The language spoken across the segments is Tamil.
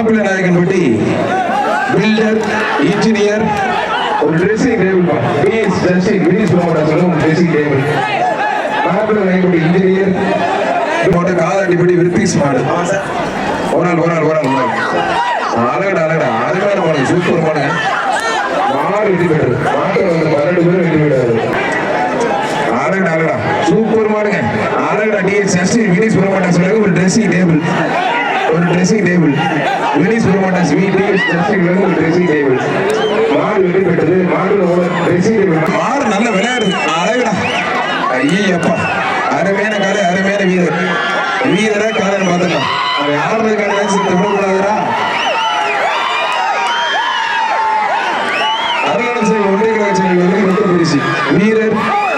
மாப்பிள்ளை நாயக்கன்பட்டி பில்டர் இன்ஜினியர் ஒரு ட்ரெஸ்ஸிங் டேபிள் ட்ரெஸ்ஸிங் டேபிள் மாப்பிள்ளை நாயக்கன்பட்டி இன்ஜினியர் காலாண்டிப்பட்டி விருத்திஸ் மாடு ஒரு நாள் அழகடா மாடு சூப்பர் மாடு மாடு வெட்டி போயிடுது மாட்டை வந்து 12 பேரும் வெட்டி போயிடாது அழகடா சூப்பர் மாடுங்க அழகடா டிஎஸ் வினிஸ் புரமாட்டாஸ் ஒரு ட்ரெஸ்ஸிங் டேபிள் வினிஸ் புரமாட்டாஸ் ஒரு ட்ரெஸ்ஸிங் டேபிள் மாடு வெட்டி போயிட்டது மாடு ட்ரெஸ்ஸிங் டேபிள் மாடு நல்ல விளையாடுது அழகடா ஐயப்பா அருமையான காலை அருமையான வீரரா காலைன்னு பார்த்துக்கலாம் அவன் ஆடுறது காலையா விடக்கூடாதுரா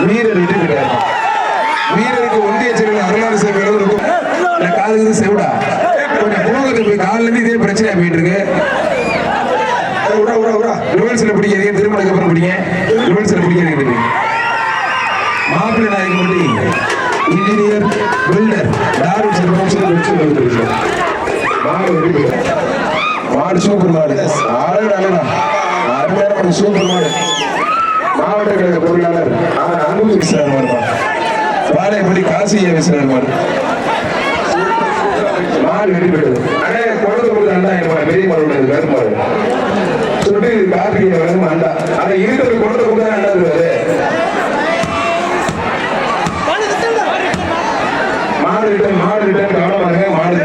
வீரர் விட்டு போயிட்டாரு வீரருக்கு ஒன்றிய செயலர் அருளாறு சேவைகள் இருக்கும் காதுக்கு செவிடா கொஞ்சம் போகிறது போய் காலில இருந்து இதே பிரச்சனையா போயிட்டு இருக்கு ரிவர்ஸ்ல பிடிக்காதீங்க திருமணத்துக்கு அப்புறம் பிடிங்க ரிவர்ஸ்ல பிடிக்காதீங்க மாப்பிள்ளை நாயக்கன்பட்டி இன்ஜினியர் பில்டர் மாடு சூப்பர் மாடு அழகா அருமையான சூப்பர் மாடு மாவட்ட கழக பொருளாளர் பாளையப்படி காசியை பேசுறாரு மாடு வெடிப்பட்டது அண்ணே குழந்தை கொடுத்தா பெரிய மாடு உள்ளது கருமாடு சொல்லிட்டு கார்த்திகை வந்து அண்டா ஆனா இருக்கிறது குழந்தை கொடுத்தா அண்டா இருக்காரு மாடு ரிட்டர்ன் கவனம் பாருங்க மாடு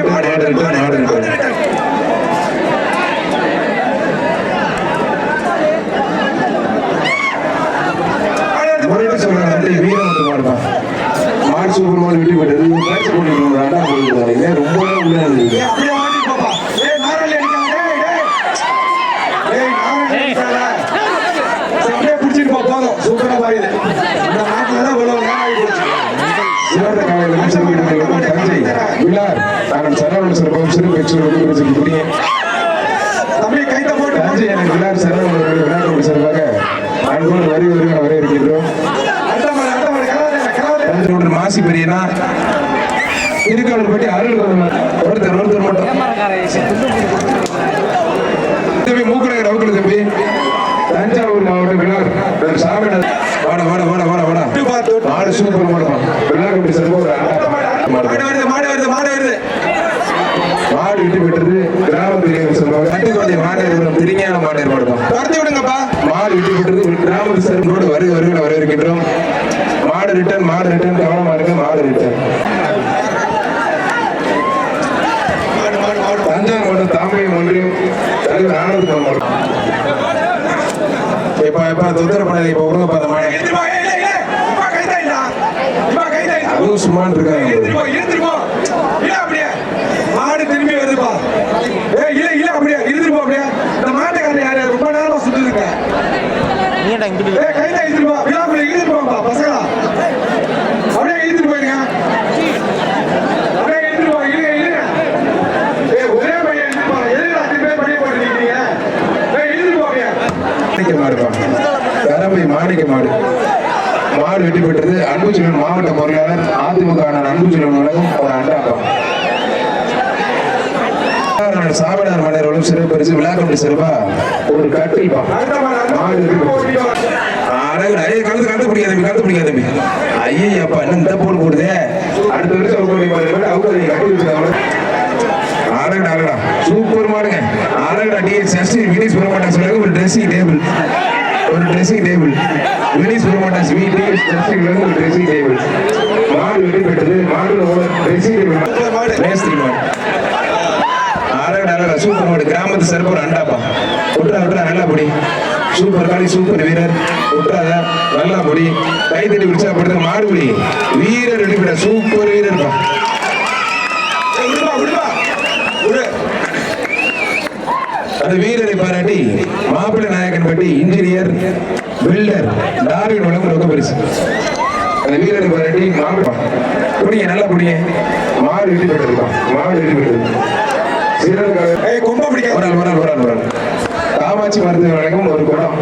வீரமுத்து மாடுதான் மாடு சூப்பர் மாடு வெட்டி போட்டது ரொம்ப பிடிச்சிட்டு போதும் சூப்பரா பாயுது இந்த நாட்டுலதான் தஞ்சை விழார் நாங்கள் சரவண சிறப்பம் சிறு பெற்று தம்பி கைத்த போட்டு தஞ்சை எனக்கு விழார் சரவண விளையாட்டு சிறப்பாக அன்போடு வர இருக்கின்றோம் மாசி பெரியனா திருக்கோவில் பற்றி அருள் ஒருத்தர் மட்டும் மூக்கடை ரவுக்கல் தம்பி தஞ்சாவூர் மாவட்டம் விழார் மாடு சூப்பர் மாடுதான் விழாக்கம்பி மாடு விட்டு விட்டது கிராமத்தில் சொல்லுவாங்க கட்டுக்கோட்டை மாநகரம் திருஞான மாநகர் மாடுதான் துரத்தி விடுங்கப்பா மாடு விட்டு விட்டது கிராமத்து சிறப்போடு வருகிற வரவேற்கின்றோம் மாடு ரிட்டர்ன் கவனமா இருக்கு மாடு ரிட்டர்ன் தஞ்சாவூர் மாவட்டம் தாம்பரம் ஒன்றியம் தலைவர் ஆனந்த் இப்ப தொந்தரப்படாது இப்ப உருங்க பார்த்த மாடு அதுவும் சும்மான் இருக்காங்க மாடு திரும்பி வருதுப்பா இல்ல அப்படியே இருந்துருப்பா அப்படியே இந்த மாட்டுக்காரன் யாரு ரொம்ப நேரமா சுத்துதுங்க கைதா இருந்துருப்பா விழாக்குள்ள இருந்துருப்பாப்பா பசங்களா அப்படியே இழுத்துட்டு போயிருங்க அப்படியே இழுத்துருப்பா இல்ல ஒரே பையன் இருப்பா எதுக்கு 10 பேர் பண்ணி போட்டுருக்கீங்க இழுத்துட்டு போங்க மாடுப்பா கரம்பை மாணிக்க மாடு வெட்டி பெற்றது அன்புச்செல்வன் மாவட்ட பொருளாளர் அதிமுக அன்புச்செல்வன் வழங்கும் ஒரு அண்டாப்பா சாமியார் மன்னர்களும் சிறப்பு பரிசு விழாக்கம்பி சிறப்பா ஒரு கட்டில் கலந்து பிடிக்காத தம்பி ஐயப்பா இன்னும் இந்த போல் போடுதே அடுத்த வருஷம் அழகடா சூப்பர் மாடுங்க அழகடா டிஎஸ் வினிஸ் புரமாட்டாஸ் ஒரு ட்ரெஸ்ஸிங் டேபிள் வினிஸ் புரமாட்டாஸ் ஒரு ட்ரெஸ்ஸிங் டேபிள் மாடு வெட்டி பெற்றது மாடு ட்ரெஸ்ஸிங் டேபிள் மாடு அழகா சூப்பர் மாடு கிராமத்து சிறப்பு ஒரு அண்டாப்பா விட்டுறா நல்லா பொடி சூப்பர் காலி சூப்பர் வீரர் விட்டுறாத நல்லா பொடி கை தட்டி உற்சாகப்படுத்த மாடுபடி வீரர் வெளிப்பட சூப்பர் வீரர்ப்பா அந்த வீரரை பாராட்டி மாப்பிள்ளை நாயக்கன்பட்டி இன்ஜினியர் பில்டர் டார்வின் வழங்கும் ரொக்க பரிசு அந்த வீரரை பாராட்டி மாப்பிள்ளை புடிங்க நல்லா புடிங்க மாடு வெட்டி பெற்றது காமாட்சி மருத்துவ வழங்கும் ஒரு குடம்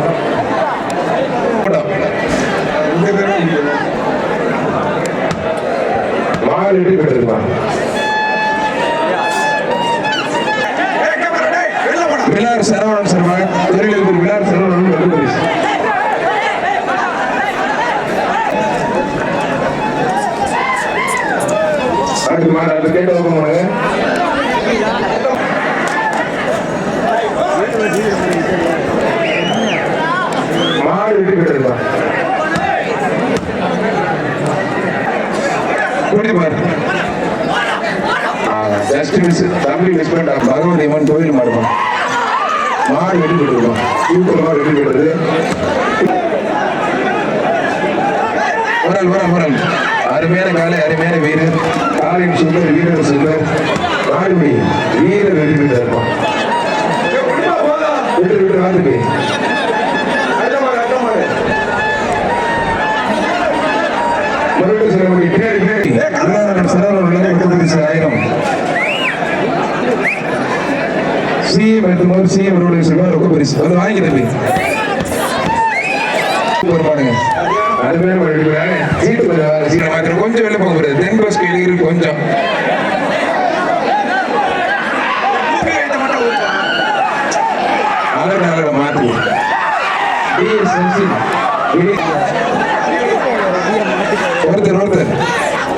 மாடு வெட்டி பெற்றிருப்பான் விழார் சரவணன் சார்பாக திருநெல்வேலி விழார் சரவணன் வந்து பரிசு. அடுத்து மாடு அடுத்து கேட்டு ஓப்பன் பண்ணுங்க. மாடு வெற்றி பெற்றிருக்கா புரியுது பாரு. ஜஸ்ட் மிஸ் தம்பி மிஸ் பண்ண பகவதி அம்மன் கோயில் மாடுமா மாடு வெற்றி பெற்றிருக்கோம். சூப்பர் மாடு வெற்றி பெற்றது. வரல் அருமையான காலை அருமையான வீரர் காலின் சுந்தர் வீரர் சுந்தர் மாடுபடி வீரர் வெற்றி பெற்றிருக்கோம். விட்டு விட்டு வாங்க கொஞ்சம் வெளில போக கூடாது. தென் பஸ் கொஞ்சம் மாற்றி ஒருத்தர்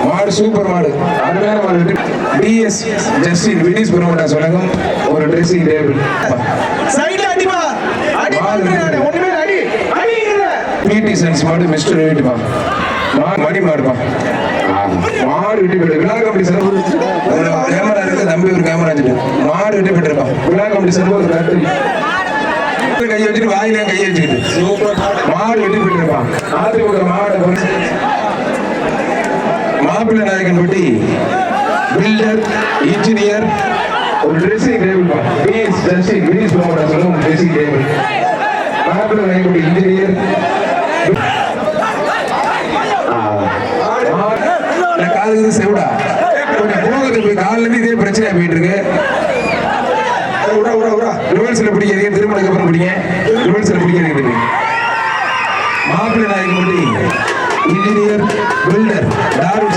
மாடு சூப்பர் மாடு அருமையான மாடு. டிஎஸ் ஜஸ்டின் வினிஸ் புரோட்டா சொல்லகம் ஒரு ட்ரெஸ்ஸிங் டேபிள் பிடி சன்ஸ் மாடு மிஸ்டர் வீட்டுமா மடி மாடுமா மாடு விட்டு போயிட்டு விழா கம்பெனி சார் கேமரா இருக்கு தம்பி ஒரு கேமரா வச்சுட்டு மாடு விட்டு போயிட்டுருப்பான். விழா கம்பெனி சார் ஒரு கையை வச்சுட்டு வாயிலே கையை வச்சுக்கிட்டு மாடு வெட்டி போயிட்டுருப்பான். அதிமுக மாவட்ட மாப்பிள்ளை நாயகன் பட்டி பில்டர் இன்ஜினியர் ஒரு ட்ரெஸ்ஸிங் டேபிள் சொல்லும் ட்ரெஸ்ஸிங் டேபிள் மாப்பிள்ளை நாயகன் பட்டி இன்ஜினியர் காலுக்கு செவிடா கொஞ்சம் போகிறதுக்கு போய் காலில இருந்து இதே பிரச்சனையா போயிட்டு இருக்கு. ரிவர்ஸ்ல பிடிக்கிறீங்க திருமணத்துக்கு அப்புறம் பிடிங்க ரிவர்ஸ்ல பிடிக்கிறீங்க. மாப்பிள்ளை நாயகன் பட்டி இன்ஜினியர் பில்டர் டார்வின்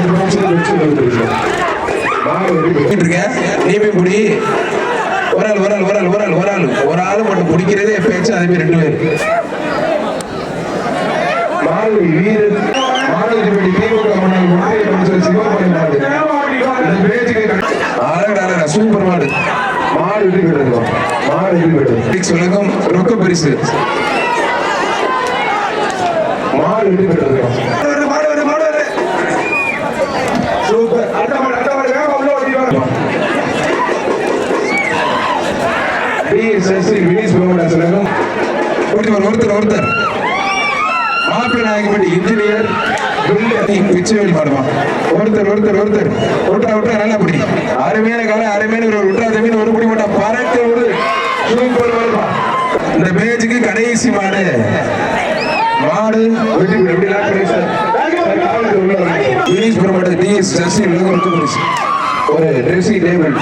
நீமே பிடி ஒரு ஆள் மட்டும் பிடிக்கிறதே பேச்சு அதே மாதிரி 2 பேர் மாணவி வீரர் மாணவி சூப்பர் மாடு மாடு உலகம் ரொக்க பரிசு மாடு சூப்பர் ஒருத்தர் மாப்பிள்ளை நாயகப்பட்டி இன்ஜினியர் பிச்சைவேல் பாடுவான். ஒருத்தர் விட்டா நல்லா பிடி அருமையான காலம் அருமையான ஒரு விட்டா தம்பி ஒரு பிடி மாட்டா பறக்க ஒரு சூப்பர் வருவான். இந்த பேஜுக்கு கடைசி மாடு ஒரு ட்ரெஸ்ஸிங் டேபிள்